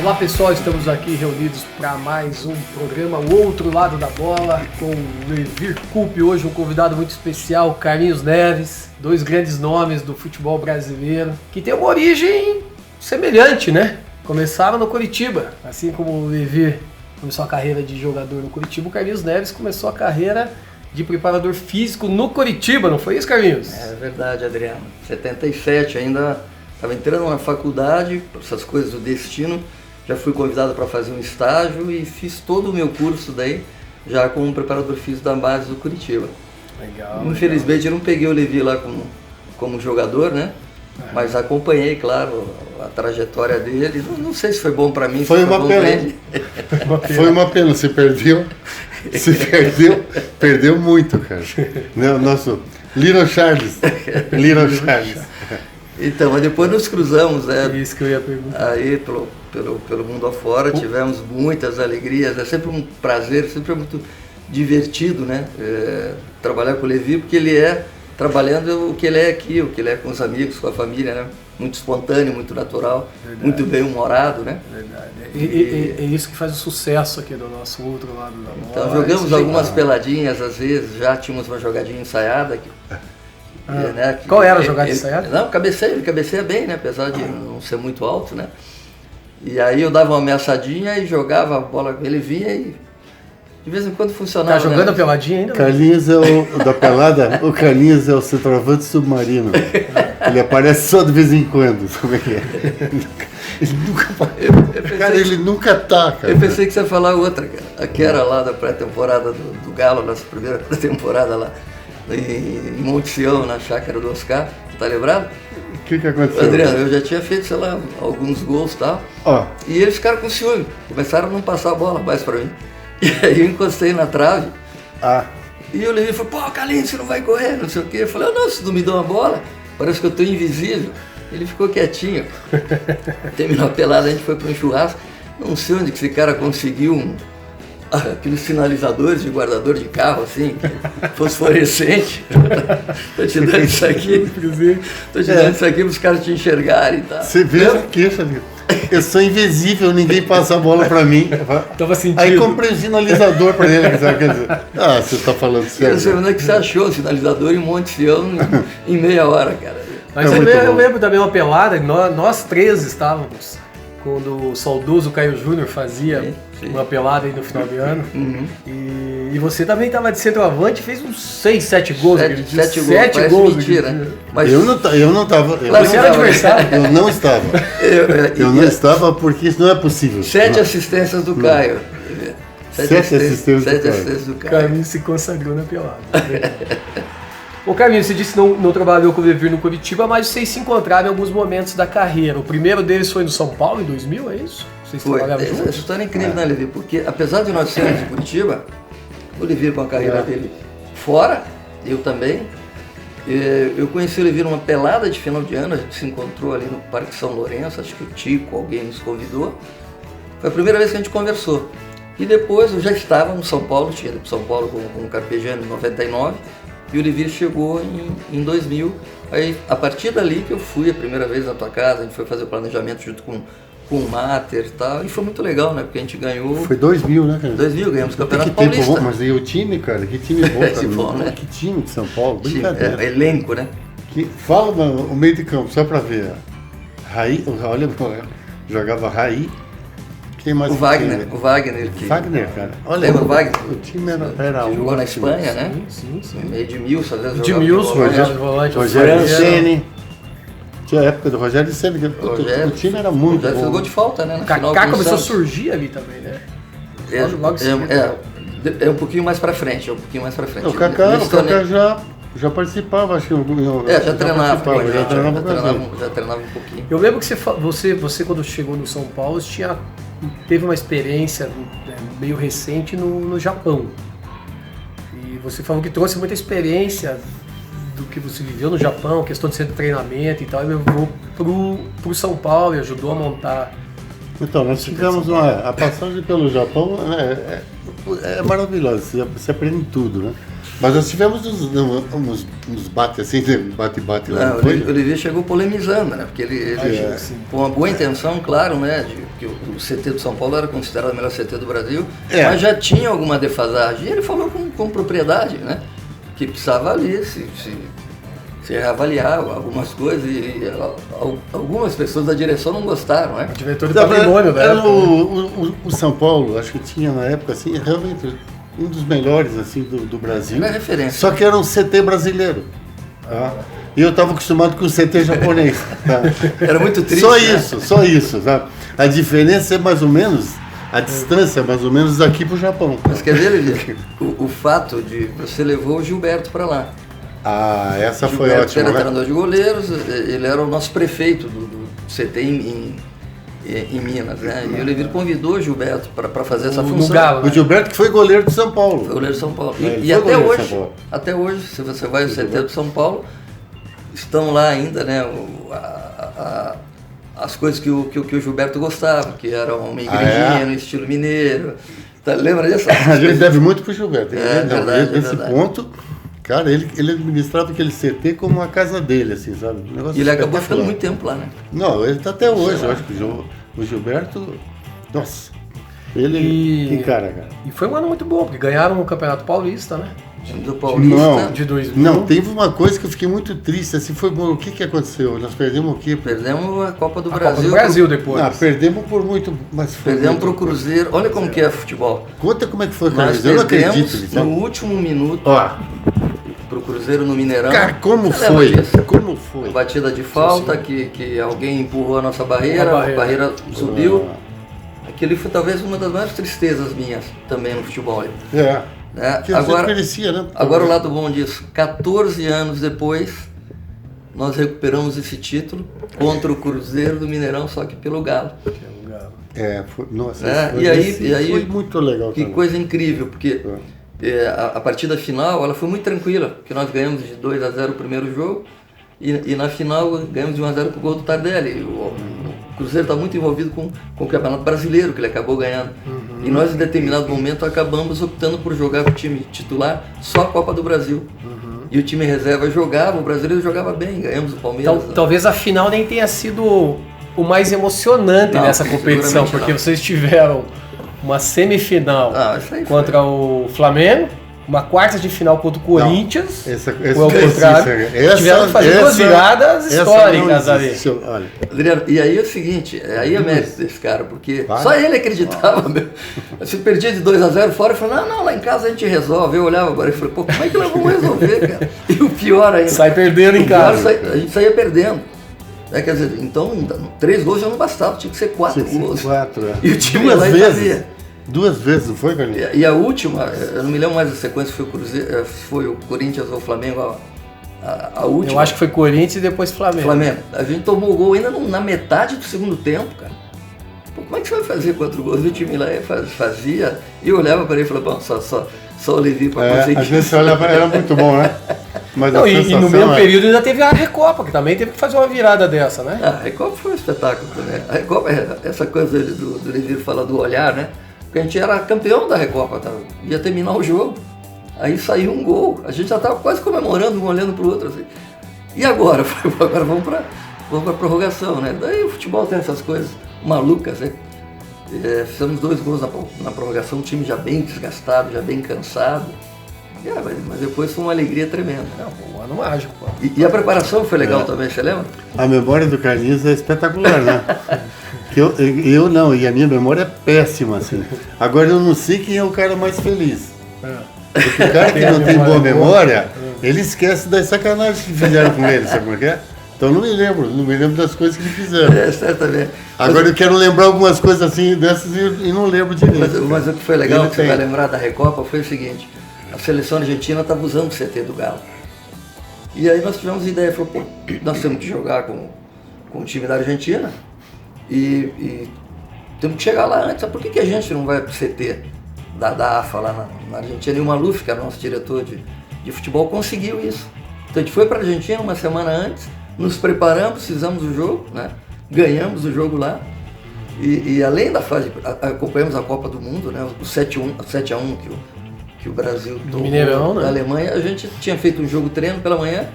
Olá pessoal, estamos aqui reunidos para mais um programa O Outro Lado da Bola com o Levir Coupe, hoje um convidado muito especial, Carlinhos Neves, dois grandes nomes do futebol brasileiro que tem uma origem semelhante, né? Começaram no Coritiba, assim como o Levir começou a carreira de jogador no Coritiba, o Carlinhos Neves começou a carreira de preparador físico no Coritiba, não foi isso, Carlinhos? É verdade, Adriano. 77, ainda estava entrando na faculdade, essas coisas do destino, já fui convidado para fazer um estágio e fiz todo o meu curso daí, já como preparador físico da base do Coritiba. Legal. Infelizmente eu não peguei o Levi lá como jogador, né? Mas acompanhei, claro, a trajetória dele. Não sei se foi bom para mim. Foi uma pena. Foi uma pena. Você perdeu. Perdeu muito, cara. O nosso Little Charles. Então, mas depois nos cruzamos, né? Isso que eu ia perguntar. Aí pelo mundo afora, tivemos muitas alegrias. É sempre um prazer, sempre é muito divertido, né? Trabalhar com o Levi, porque ele é trabalhando o que ele é aqui, o que ele é com os amigos, com a família, né? Muito espontâneo, muito natural, verdade. Muito bem-humorado, né? Verdade. E é isso que faz o sucesso aqui do nosso outro lado da bola. Então jogamos algumas peladinhas, às vezes, já tínhamos uma jogadinha ensaiada. Né, qual era a jogada ensaiada? Não, ele cabeceia bem, né? Apesar de não ser muito alto, né? E aí eu dava uma ameaçadinha e jogava a bola, ele vinha e de vez em quando funcionava. Tá jogando né? a peladinha ainda? Carlinhos é da pelada, o Carlinhos é o centroavante submarino. Ele aparece só de vez em quando, como é que é? Ele nunca cara, ele nunca tá, cara. Eu pensei que você ia falar outra, cara. Aqui era lá da pré-temporada do Galo, nossa primeira pré-temporada lá em Monte Sião, na chácara do Oscar, tá lembrado? O que aconteceu? Adriano, eu já tinha feito, sei lá, alguns gols e tal. E eles ficaram com ciúme, começaram a não passar a bola mais pra mim. E aí eu encostei na trave. E o Levi falou, pô, Carlinhos, você não vai correr, não sei o quê. Eu falei, não, se não me dá uma bola, parece que eu tô invisível. Ele ficou quietinho. Terminou a pelada, a gente foi para um churrasco. Não sei onde que esse cara conseguiu aqueles sinalizadores de guardador de carro, assim, fosforescente. Tô te dando isso aqui. Tô te dando isso aqui para os caras te enxergarem e tal. Você vê aqui, Fabio. Eu sou invisível, ninguém passa a bola pra mim. Tava sentindo. Aí comprei um sinalizador pra ele. Quer dizer, você tá falando sério. Eu sei onde é que você achou o sinalizador em Monte Sião em meia hora, cara. Mas eu lembro também uma pelada, nós três estávamos, quando o saudoso Caio Júnior fazia uma pelada aí no final de ano. E você também estava de centroavante e fez uns 6, 7 gols. 7 gols, mentira. Mas eu não estava. Você era adversário. Eu não estava. Eu não estava porque isso não é possível. 7 assistências do Caio. 7 assistências do Caio. Carlinhos se consagrou na pelada. Ô Carlinhos, você disse que não trabalhou com o Levir no Curitiba, mas vocês se encontraram em alguns momentos da carreira. O primeiro deles foi no São Paulo, em 2000, é isso? Vocês trabalhavam juntos? Essa história é incrível, né, Levi? Porque apesar de nós sermos de Curitiba, o Levi com a carreira dele fora, eu também, eu conheci o Levi numa pelada de final de ano, a gente se encontrou ali no Parque São Lourenço, acho que o Tico, alguém nos convidou. Foi a primeira vez que a gente conversou. E depois eu já estava no São Paulo, tinha ido para São Paulo com o Carpegiani em 99, e o Levi chegou em 2000. Aí, a partir dali que eu fui a primeira vez na tua casa, a gente foi fazer o planejamento junto com o Mater e tal, e foi muito legal, né? Porque a gente ganhou... Foi 2000, né, cara? 2000, ganhamos o Campeonato Paulista. Paulista. Bom, mas aí o time, cara, que time bom, cara. Bom, né? Que time de São Paulo, brincadeira. Elenco, né? Fala o meio de campo, só pra ver. Raí, olha, jogava Raí. Quem mais? O Wagner. Wagner, cara. Olha, lembra o Wagner? O time era que jogou na Espanha, né? Sim. Edmilson, às vezes Edmilson, Rogério Ceni. Tinha a época do Rogério Ceni. O time era muito bom. Fez gol de falta, né? O Kaká começou a surgir ali também, né? É um pouquinho mais pra frente, O Kaká já participava, acho que já treinava um pouquinho. Eu lembro que você quando chegou no São Paulo, teve uma experiência meio recente no Japão. E você falou que trouxe muita experiência do que você viveu no Japão, questão de centro de treinamento e tal, e levou pro São Paulo e ajudou a montar. Então, nós tivemos a passagem pelo Japão é maravilhosa, você aprende tudo, né? Mas nós tivemos uns bate assim, bate lá. O Olivier chegou polemizando, né? Porque ele com uma boa intenção, claro, né? porque o CT do São Paulo era considerado o melhor CT do Brasil, mas já tinha alguma defasagem. E ele falou com propriedade, né? Que precisava ali se reavaliar algumas coisas e algumas pessoas da direção não gostaram, né? O diretor do patrimônio, né? O São Paulo, acho que tinha na época, assim, realmente um dos melhores assim, do Brasil. Era referência. Só que era um CT brasileiro. Tá? E eu estava acostumado com o CT japonês. Tá? Era muito triste. Só isso. Tá? A diferença é mais ou menos, a distância é mais ou menos daqui para o Japão. Mas quer ver, Levi, o fato de você levou o Gilberto para lá. Ah, essa Gilberto foi ótima. Era treinador de goleiros, ele era o nosso prefeito do CT em Minas, né? E o Levi convidou o Gilberto para fazer essa função. Galo, né? O Gilberto que foi goleiro de São Paulo. Foi goleiro de São Paulo. É, E até hoje, se você vai ao CT do São Paulo, estão lá ainda, né? As coisas que o Gilberto gostava, que era uma igrejinha no estilo mineiro. Tá, lembra disso? A gente deve muito pro Gilberto. Nesse ponto, cara, ele administrava aquele CT como a casa dele, assim, sabe? Um negócio e ele acabou ficando muito tempo lá, né? Não, ele tá até hoje, eu acho que o Gilberto, nossa, que cara. E foi um ano muito bom, porque ganharam o Campeonato Paulista, né? Do Paulista. De 2000. Não, teve uma coisa que eu fiquei muito triste, assim, foi bom, o que aconteceu? Nós perdemos o quê? Perdemos a Copa do A Brasil. Copa do Brasil depois. Perdemos por muito, mas foi Perdemos muito. pro Cruzeiro. Olha como que é futebol. Conta como é que foi, Nós Carlos. Eu não acredito. perdemos no último minuto pro Cruzeiro no Mineirão. Cara, como Você foi? lembra disso? Como foi? Batida de falta, que alguém empurrou a nossa barreira, a barreira subiu. Aquilo foi talvez uma das maiores tristezas minhas também no futebol. É. Né? Que agora merecia, né? Agora o lado bom disso, 14 anos depois, nós recuperamos esse título contra o Cruzeiro do Mineirão, só que pelo Galo. Nossa, e aí foi muito legal. Que também. coisa incrível, porque a partida final ela foi muito tranquila, porque nós ganhamos de 2-0 o primeiro jogo e na final ganhamos de 1-0 com o gol do Tardelli. O Cruzeiro está muito envolvido com o Campeonato Brasileiro, que ele acabou ganhando. E nós, em determinado momento, acabamos optando por jogar com o time titular só a Copa do Brasil. E o time reserva jogava, o brasileiro jogava bem, ganhamos o Palmeiras. Então, talvez a final nem tenha sido o mais emocionante nessa competição, porque vocês tiveram uma semifinal contra o Flamengo, uma quarta de final contra o Corinthians, ou ao contrário, tiveram que fazer duas viradas históricas ali. Olha. Adriano, e aí é o seguinte, aí é mérito desse cara, porque só ele acreditava, meu. Se perdia de 2-0 fora, eu falei, não, lá em casa a gente resolve. Eu olhava agora e falei, pô, como é que nós vamos resolver, cara? E o pior ainda... Sai perdendo em casa. A gente saía perdendo. Quer dizer, então 3 gols já não bastava, tinha que ser 4 gols. 4, E o time ia lá e fazia. 2 vezes, não foi, Carlinhos? E a última, eu não me lembro mais da sequência, foi o Cruzeiro, foi o Corinthians ou o Flamengo, a última. Eu acho que foi Corinthians e depois Flamengo. A gente tomou o gol ainda na metade do segundo tempo, cara. Pô, como é que você vai fazer 4 gols? E o time lá fazia, e eu olhava para ele e falava, bom, só o Levi para conseguir. A gente olhava, era muito bom, né? Mas não, e no mesmo período ainda teve a Recopa, que também teve que fazer uma virada dessa, né? A Recopa foi um espetáculo também. A Recopa, essa coisa do Levi falar do olhar, né? Porque a gente era campeão da Recopa, tá? Ia terminar o jogo, aí saiu um gol, a gente já estava quase comemorando, um olhando para o outro assim. E agora? Agora vamos para a prorrogação, né? Daí o futebol tem essas coisas malucas, né? Fizemos 2 gols na prorrogação, o time já bem desgastado, já bem cansado. Mas depois foi uma alegria tremenda. Um ano mágico. Pô. E a preparação foi legal também, você lembra? A memória do Carlinhos é espetacular, né? Eu não, e a minha memória é péssima, assim. Agora eu não sei quem é o cara mais feliz. Porque o cara que não tem boa memória, ele esquece das sacanagens que fizeram com ele, sabe como é que é? Então não me lembro das coisas que ele fizeram. Certamente. Agora eu quero lembrar algumas coisas assim dessas e não lembro direito. Mas o que foi legal, que você vai lembrar da Recopa, foi o seguinte, a seleção argentina estava usando o CT do Galo. E aí nós tivemos a ideia, falou, pô, nós temos que jogar com o time da Argentina e temos que chegar lá antes. Por que a gente não vai para o CT da AFA lá na Argentina? E o Maluf, que era o nosso diretor de futebol, conseguiu isso. Então a gente foi para a Argentina uma semana antes, nos preparamos, fizemos o jogo, né? Ganhamos o jogo lá. E além da fase, acompanhamos a Copa do Mundo, né? O 7-1 que o Brasil tomou Mineirão, né? da Alemanha. A gente tinha feito um jogo treino pela manhã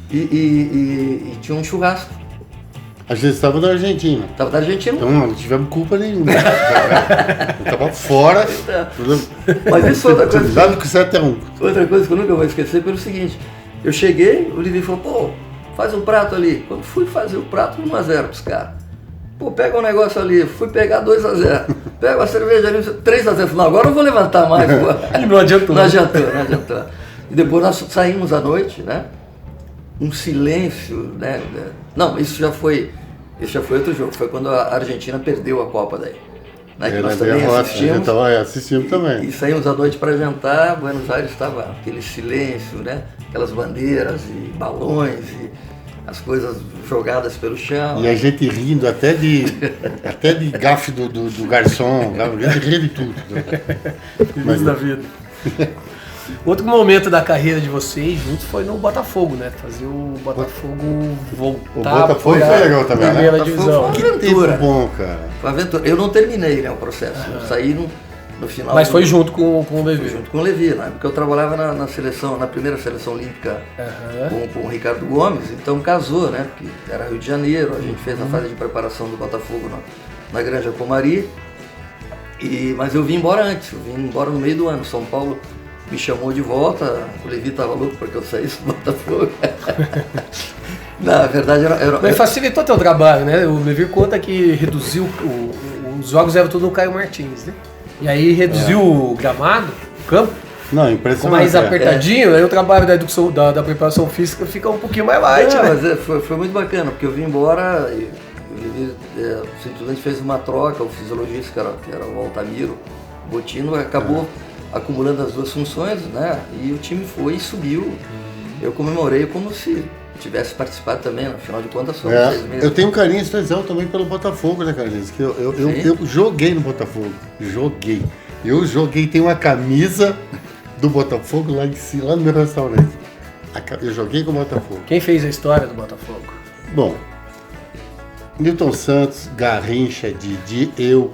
e tinha um churrasco. A gente estava na Argentina. Estava da Argentina. Então não tivemos culpa nenhuma. Estava fora. Mas isso foi outra coisa. Dado que 7-1. Outra coisa que eu nunca vou esquecer pelo seguinte. Eu cheguei, o Livi falou, pô, faz um prato ali. Quando fui fazer o prato, 1-0 pros caras. Pô, pega um negócio ali, fui pegar 2-0. Pega uma cerveja ali, 3-0. Não, agora eu vou levantar mais. Pô. E não adiantou. Não adiantou. E depois nós saímos à noite, né? Um silêncio, né? Não, isso já foi outro jogo. Foi quando a Argentina perdeu a Copa daí. Né? Que nós também assistimos. Assistimos também. E saímos à noite para jantar. Buenos Aires estava aquele silêncio, né? Aquelas bandeiras e balões e as coisas jogadas pelo chão. E a gente rindo até de gafe do garçom, a gente ria de tudo. Feliz da vida. Outro momento da carreira de vocês juntos foi no Botafogo, né? Fazer o Botafogo voltar. O Botafogo foi legal também, né? Primeira divisão. Foi uma aventura. Bom, cara. Foi uma aventura. Eu não terminei, né, o processo. Eu saí no final. Mas foi junto com o Levi. Junto com o Levi, né? Porque eu trabalhava na seleção, na primeira seleção olímpica com o Ricardo Gomes, então casou, né? Porque era Rio de Janeiro, a gente fez a fase de preparação do Botafogo na Granja Comari. Mas eu vim embora antes, eu vim embora no meio do ano. São Paulo me chamou de volta, o Levi estava louco porque eu saísse do Botafogo. Na verdade era... Mas facilitou teu trabalho, né? O Levi conta que reduziu, os jogos eram tudo no Caio Martins, né? E aí reduziu o gramado, o campo. Não, impressionante. Ficou mais apertadinho, aí o trabalho da educação, da preparação física fica um pouquinho mais light, né? Mas foi muito bacana, porque eu vim embora e o Levi simplesmente fez uma troca, o fisiologista, que era o Altamiro Botino, acabou acumulando as duas funções, né? E o time foi e subiu. Eu comemorei como se tivesse participado também, afinal de contas foram 6 meses. Eu tenho um carinho especial também pelo Botafogo, né, Carlinhos? Que eu joguei no Botafogo. Eu joguei, tem uma camisa do Botafogo lá em cima, lá no meu restaurante. Eu joguei com o Botafogo. Quem fez a história do Botafogo? Bom, Newton Santos, Garrincha, Didi, eu,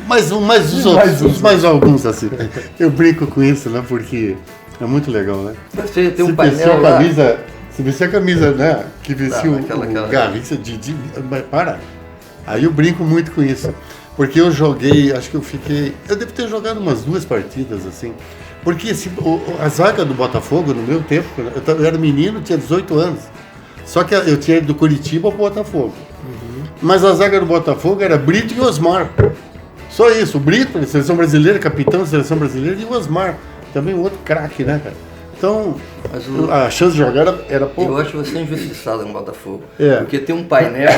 mais alguns assim. Eu brinco com isso, né? Porque é muito legal, né? Você tem um painel lá. Se vestir a camisa, né? Que vestiu o Garrincha, Didi, mas para. Aí eu brinco muito com isso. Porque eu joguei, acho que eu devo ter jogado umas 2 partidas assim. Porque a zaga do Botafogo, no meu tempo, eu era menino, tinha 18 anos. Só que eu tinha ido do Curitiba pro Botafogo. Mas a zaga do Botafogo era Brito e Osmar. Só isso. O Brito, seleção brasileira, capitão da seleção brasileira, e o Osmar, também um outro craque, né, cara? Então, a chance de jogar era pouco. Eu acho você injustiçado no Botafogo. Porque tem um painel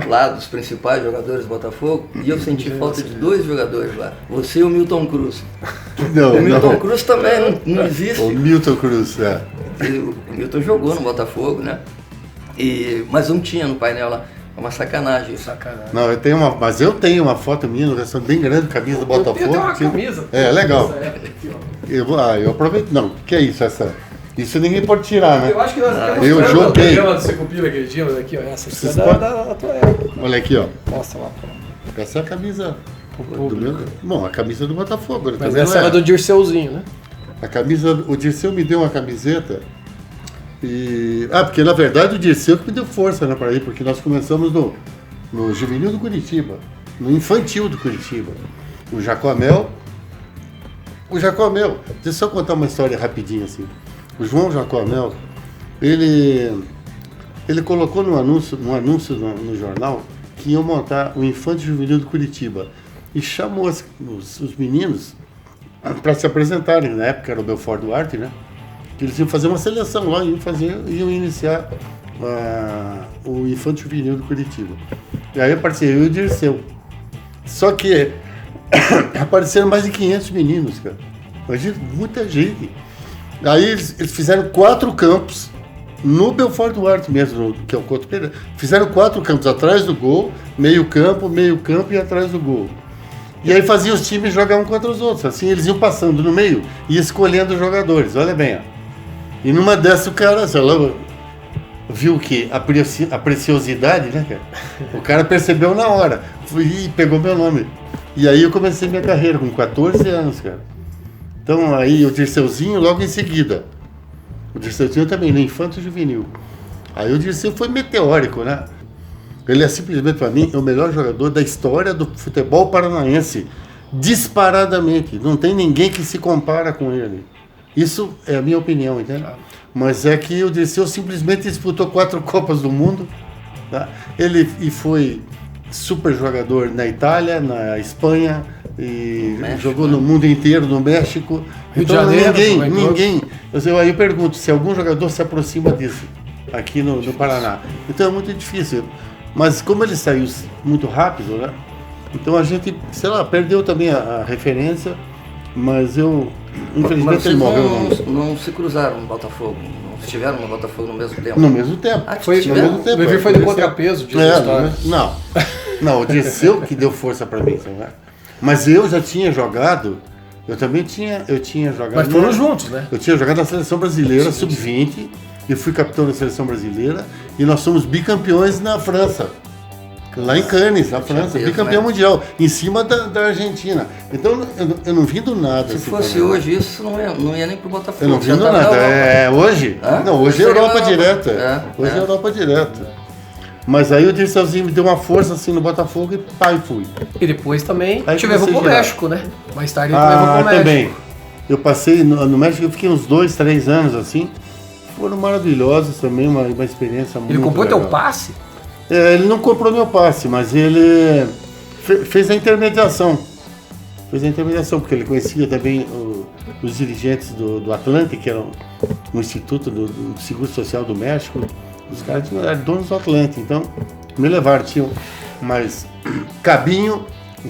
lá dos principais jogadores do Botafogo e eu senti falta de 2 jogadores lá. Você e o Milton Cruz. O Milton Cruz também não existe. O Milton Cruz, O Milton jogou no Botafogo, né? Mas não tinha no painel lá. É uma sacanagem isso. Não, mas eu tenho uma foto minha no restaurante bem grande, camisa do Botafogo. Eu tenho uma camisa. Legal. Eu aproveito. Não, que é isso essa? Isso ninguém pode tirar, né? Eu acho que nós eu joguei. O do Secupira aquele dia, aqui, ó, essa é da tua época. Olha aqui, ó. Mostra lá. Essa é a camisa do meu. Bom, a camisa do Botafogo. Mas essa era do Dirceuzinho, né? A camisa, o Dirceu me deu uma camiseta. Porque na verdade o Dirceu que me deu força, né, para ir, porque nós começamos no juvenil do Curitiba, no infantil do Curitiba. O Jacomel, deixa eu contar uma história rapidinho assim. O João Jacomel, ele colocou no anúncio no jornal que iam montar o Infante Juvenil do Curitiba e chamou os meninos para se apresentarem. Na época era o Belfort Duarte, né? Eles iam fazer uma seleção lá, iam iniciar o Infante Juvenil do Curitiba. E aí apareceu eu e o Dirceu. Só que apareceram mais de 500 meninos, cara. Imagina, muita gente. Aí eles fizeram 4 campos no Belfort Duarte mesmo, que é o Couto Pereira. Fizeram 4 campos atrás do gol, meio campo e atrás do gol. E aí faziam os times jogar um contra os outros. Assim eles iam passando no meio e escolhendo os jogadores. Olha bem, ó. E numa dessas o cara, sei lá, viu que a preciosidade, né, cara? O cara percebeu na hora e pegou meu nome. E aí eu comecei minha carreira com 14 anos, cara. Então aí o Dirceuzinho logo em seguida. O Dirceuzinho também, no Infanto Juvenil. Aí o Dirceu foi meteórico, né? Ele é simplesmente, para mim, o melhor jogador da história do futebol paranaense. Disparadamente. Não tem ninguém que se compara com ele. Isso é a minha opinião, entende? Mas é que o Dirceu simplesmente disputou 4 Copas do Mundo. Tá? Ele foi super jogador na Itália, na Espanha, e México, jogou no mundo inteiro, no México. Rio então de Janeiro, ninguém. Aí eu pergunto se algum jogador se aproxima disso aqui no Paraná. Então é muito difícil. Mas como ele saiu muito rápido, né? Então a gente, sei lá, perdeu também a referência, mas infelizmente ele morreu. Não se cruzaram no Botafogo, não estiveram no Botafogo no mesmo tempo? No mesmo tempo. Foi no mesmo tempo. O Levi foi do contrapeso de história. Não, o Dirceu que deu força para mim, né? Mas eu já tinha jogado, eu tinha jogado. Mas foram juntos, né? Eu tinha jogado na seleção brasileira, sub-20, e fui capitão da seleção brasileira, e nós somos bicampeões na França. Lá em Cannes, na França, bicampeão mundial, em cima da Argentina. Então eu não vim do nada. Se fosse hoje isso, não ia nem pro Botafogo. Eu não vim do nada. Hoje? Hã? Não, hoje é Europa direta. Hoje é Europa direta. Mas aí o Dirceuzinho me deu uma força assim no Botafogo e fui. E depois também aí te levou pro México, né? Mais tarde ele te levou pro México. Também. Eu passei no México, eu fiquei uns 2, 3 anos assim. Foram maravilhosos também, uma experiência muito legal. Ele comprou teu passe? Ele não comprou meu passe, mas ele fez a intermediação. Porque ele conhecia também os dirigentes do Atlante, que eram no Instituto do Seguro Social do México. Os caras eram donos do Atlante, então me levaram. Tinham mais Cabinho,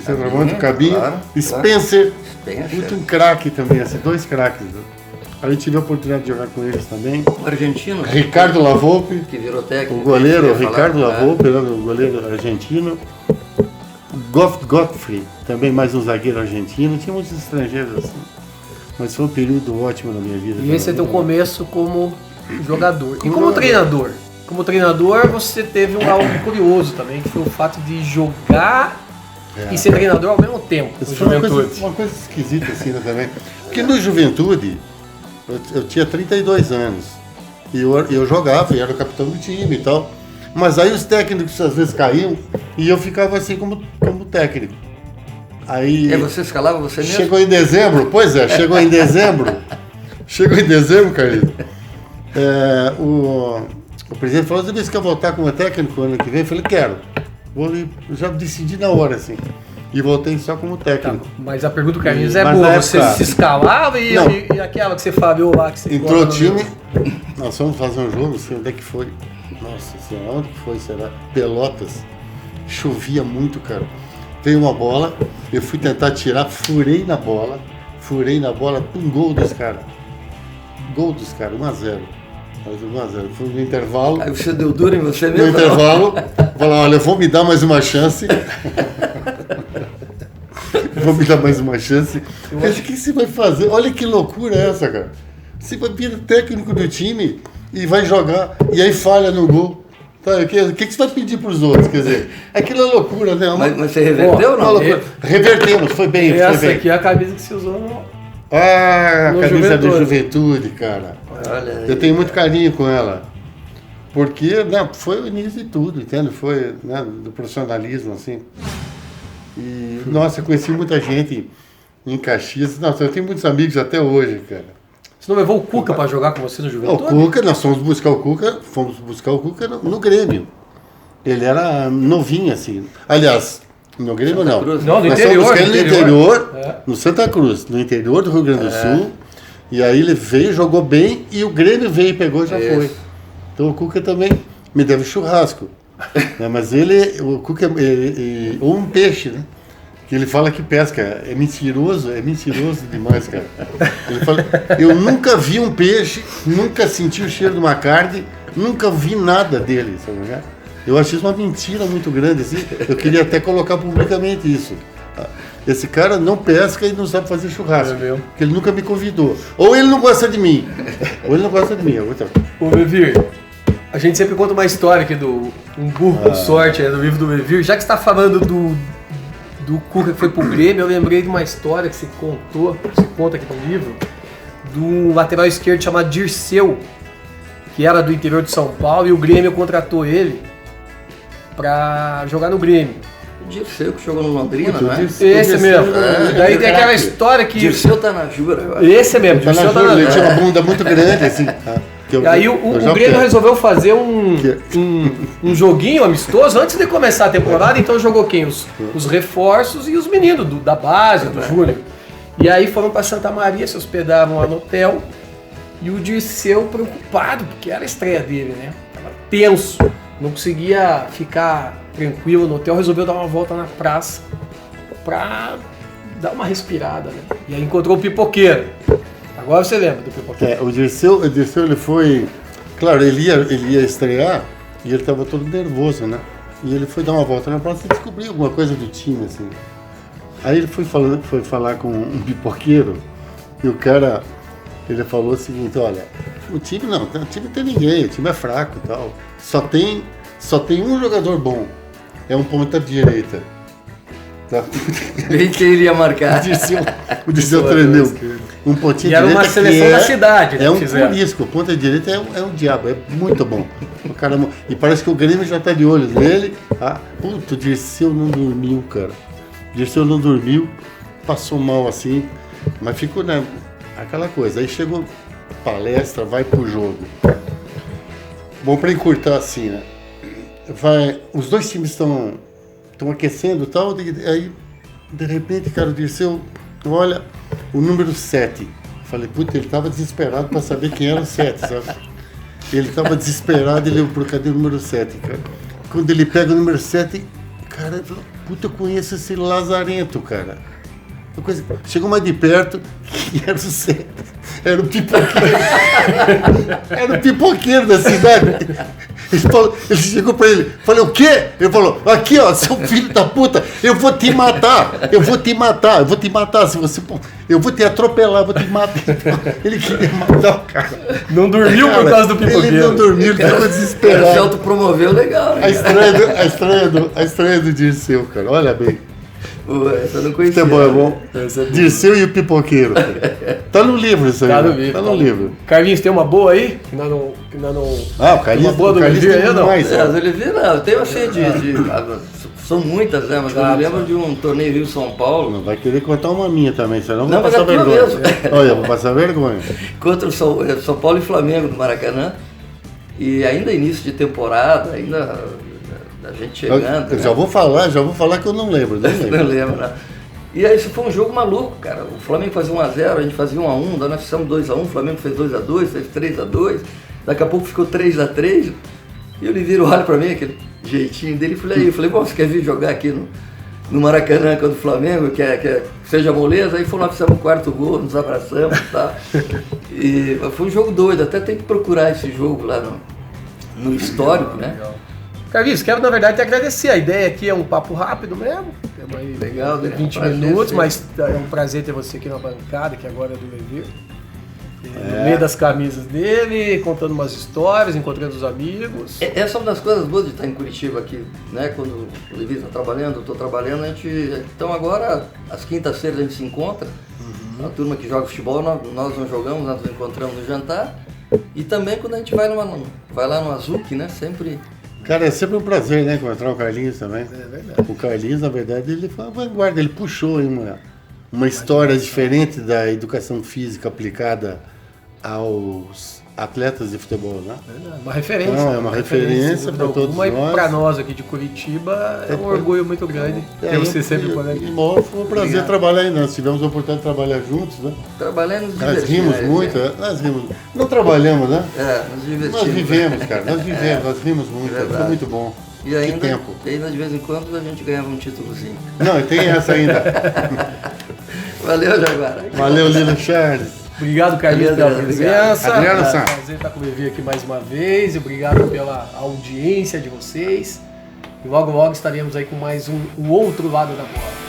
claro, Spencer, muito um craque também, assim, 2 craques. Aí eu tive a oportunidade de jogar com eles também. O argentino. Ricardo Lavolpe, que virou técnico. O goleiro Ricardo Lavolpe, o goleiro argentino. Gottfried, também mais um zagueiro argentino. Tinha muitos estrangeiros assim. Mas foi um período ótimo na minha vida. E esse é teu começo como jogador. E como treinador? Como treinador você teve algo curioso também, que foi o fato de jogar e ser treinador ao mesmo tempo. Isso foi uma coisa esquisita assim, né, também. Porque no Juventude, eu tinha 32 anos e eu jogava, e era o capitão do time e tal. Mas aí os técnicos às vezes caíam e eu ficava assim como técnico. Aí e você escalava você mesmo? Chegou em dezembro, Carlito. O presidente falou: você quer voltar como técnico ano que vem? Eu falei: quero. Eu já decidi na hora, assim. E voltei só como técnico. Tá, mas a pergunta do Carlinhos é boa. Você se escalava e aquela que você falou lá que você entrou o time. Nós fomos fazer um jogo, não sei onde é que foi. Nossa senhora, onde que foi, será? Pelotas. Chovia muito, cara. Veio uma bola, eu fui tentar tirar, furei na bola, um gol dos caras. 1-0. Mas 1-0. Foi no intervalo. Aí você deu duro em você mesmo? No intervalo, falou: olha, vou me dar mais uma chance. Eu acho que você vai fazer? Olha que loucura é essa, cara. Você vai vir técnico do time e vai jogar, e aí falha no gol. Tá, o que você vai pedir para os outros? Quer dizer, aquilo é loucura, né? Mas você reverteu ou não? Revertemos, foi bem. Essa aqui é a camisa que você usou no a camisa do Juventude, cara. Olha aí, eu tenho muito carinho com ela. Porque, né, foi o início de tudo, entende? Foi, né, do profissionalismo, assim. E, nossa, eu conheci muita gente em Caxias. Nossa, eu tenho muitos amigos até hoje, cara. Você não levou o Cuca para jogar com você no Juventude? O Cuca, nós fomos buscar o Cuca no Grêmio. Ele era novinho, assim. Aliás, no Grêmio Santa não. Cruz. Não, no nós interior. Fomos buscar ele no interior, no Santa Cruz, no interior do Rio Grande do Sul. E aí ele veio, jogou bem, e o Grêmio veio e pegou e já foi. Então o Cuca também me deve churrasco. Né? Mas o Cuca ou um peixe, né? Que ele fala que pesca. É mentiroso demais, cara. Ele fala: eu nunca vi um peixe, nunca senti o cheiro de uma carne, nunca vi nada dele, sabe? Eu acho isso uma mentira muito grande, assim. Eu queria até colocar publicamente isso. Esse cara não pesca e não sabe fazer churrasco. Porque ele nunca me convidou. Ou ele não gosta de mim. Ô, Levir, a gente sempre conta uma história aqui do Um Burro com Sorte, do livro do Levir. Já que você está falando do Cuca que foi pro Grêmio, eu lembrei de uma história que você conta aqui no livro, de um lateral esquerdo chamado Dirceu, que era do interior de São Paulo, e o Grêmio contratou ele pra jogar no Grêmio. O Dirceu que jogou no Londrina, não é? Esse mesmo. Daí tem aquela história que... Dirceu tá na Jura agora. Esse mesmo, Tá na Dirceu tá Júlia, na... ele tinha uma bunda muito grande, assim. E aí o Grêmio resolveu fazer um joguinho amistoso antes de começar a temporada, então jogou quem? Os reforços e os meninos da base, do Júnior. E aí foram para Santa Maria, se hospedaram lá no hotel, e o Dirceu preocupado, porque era a estreia dele, né? Tava tenso, não conseguia ficar tranquilo no hotel, resolveu dar uma volta na praça pra dar uma respirada, né? E aí encontrou o Pipoqueiro. Agora você lembra do Pipoqueiro. O Dirceu ele foi... Claro, ele ia estrear e ele estava todo nervoso, né? E ele foi dar uma volta na praça e descobriu alguma coisa do time, assim. Aí ele foi falar com um pipoqueiro e o cara, ele falou o seguinte, olha, o time não tem ninguém, o time é fraco e tal. Só tem um jogador bom, é um ponta direita. Tá? Bem que ele ia marcar. O Dirceu tremeu. Um pontinho E era uma seleção da cidade, né? É um purisco, o ponta direita é um diabo, é muito bom. O cara, e parece que o Grêmio já tá de olho nele. Puta, o Dirceu não dormiu, cara. O Dirceu não dormiu, passou mal assim, mas ficou, né, aquela coisa. Aí chegou palestra, vai pro jogo. Bom, pra encurtar assim, né? Os dois times estão aquecendo e tal, aí de repente, cara, o Dirceu, olha, o número 7. Falei, puta, ele tava desesperado pra saber quem era o 7, sabe? Ele tava desesperado, ele falou, cadê o número 7, cara? Quando ele pega o número 7, cara, ele falou, puta, eu conheço esse lazarento, cara. Chegou mais de perto e era o 7. Era o pipoqueiro. Era o pipoqueiro da cidade. Ele chegou pra ele, falei, o quê? Ele falou, aqui ó, seu filho da puta, eu vou te matar se você... Eu vou te atropelar, vou te matar. Ele queria matar o cara. Não dormiu por causa do pipoqueiro. Ele não dormiu, ele ficou desesperado. Ele se autopromoveu legal, né? A estreia do Dirceu, cara, olha bem. Essa eu não conhecia. É bom. Dirceu e o Pipoqueiro. Tá no livro isso aí. Tá no livro. Carlinhos, tem uma boa aí? Que nós não... O Carlinhos, uma boa do Olivier aí ou não? mais. As Olivier, não. Eu tenho assim são muitas, né? Mas eu me lembro de um torneio Rio-São Paulo. Não vai querer contar uma minha também, senão Não, vou mas passar é tua vergonha. mesmo. Olha, eu vou passar vergonha. Contra o São Paulo e Flamengo do Maracanã. E ainda início de temporada, ainda a gente chegando. Eu já vou falar que eu não lembro. Não lembro, né? E aí isso foi um jogo maluco, cara. O Flamengo fazia 1x0, a gente fazia 1x1, daí nós fizemos 2x1, o Flamengo fez 2x2, fez 3x2, daqui a pouco ficou 3x3. E o Oliveira olha pra mim, aquele jeitinho dele, eu falei, bom, você quer vir jogar aqui no Maracanã contra o Flamengo, que seja moleza? Aí fomos lá, fizemos o quarto gol, nos abraçamos e tal. E foi um jogo doido, até tem que procurar esse jogo lá no histórico, né? Carlinhos, quero na verdade te agradecer. A ideia aqui é um papo rápido mesmo. Temos aí legal, 20 minutos, mas é um prazer ter você aqui na bancada, que agora é do Levi. No meio das camisas dele, contando umas histórias, encontrando os amigos. Essa é uma das coisas boas de estar em Curitiba aqui, né? Quando o Levi está trabalhando, eu estou trabalhando, então agora, às quintas-feiras a gente se encontra, a turma que joga futebol, nós não jogamos, nós nos encontramos no jantar, e também quando a gente vai lá no Azuki, né? Sempre... Cara, é sempre um prazer, né, encontrar o Carlinhos também. É verdade. O Carlinhos, na verdade, ele foi uma vanguarda, ele puxou aí uma história diferente da educação física aplicada aos atletas de futebol, né? Uma referência. Não, é uma referência para todos nós. E para nós aqui de Curitiba é um orgulho muito grande ter você sempre por aqui. Bom, foi um prazer trabalhar aí, nós tivemos a oportunidade de trabalhar juntos, né? Trabalhando Nós rimos muito, nós rimos. Não trabalhamos, né? Nos divertimos. Nós vivemos, cara, nós rimos muito, foi muito bom. E ainda, que tempo. de vez em quando a gente ganhava um títulozinho. Não, e tem essa ainda. Valeu, Jaguara. Valeu, Lino Charles. Obrigado, Carlinhos, pela presença. Adriano Sá. Prazer estar com o Levi aqui mais uma vez. Obrigado pela audiência de vocês. E logo, logo estaremos aí com mais um outro lado da bola.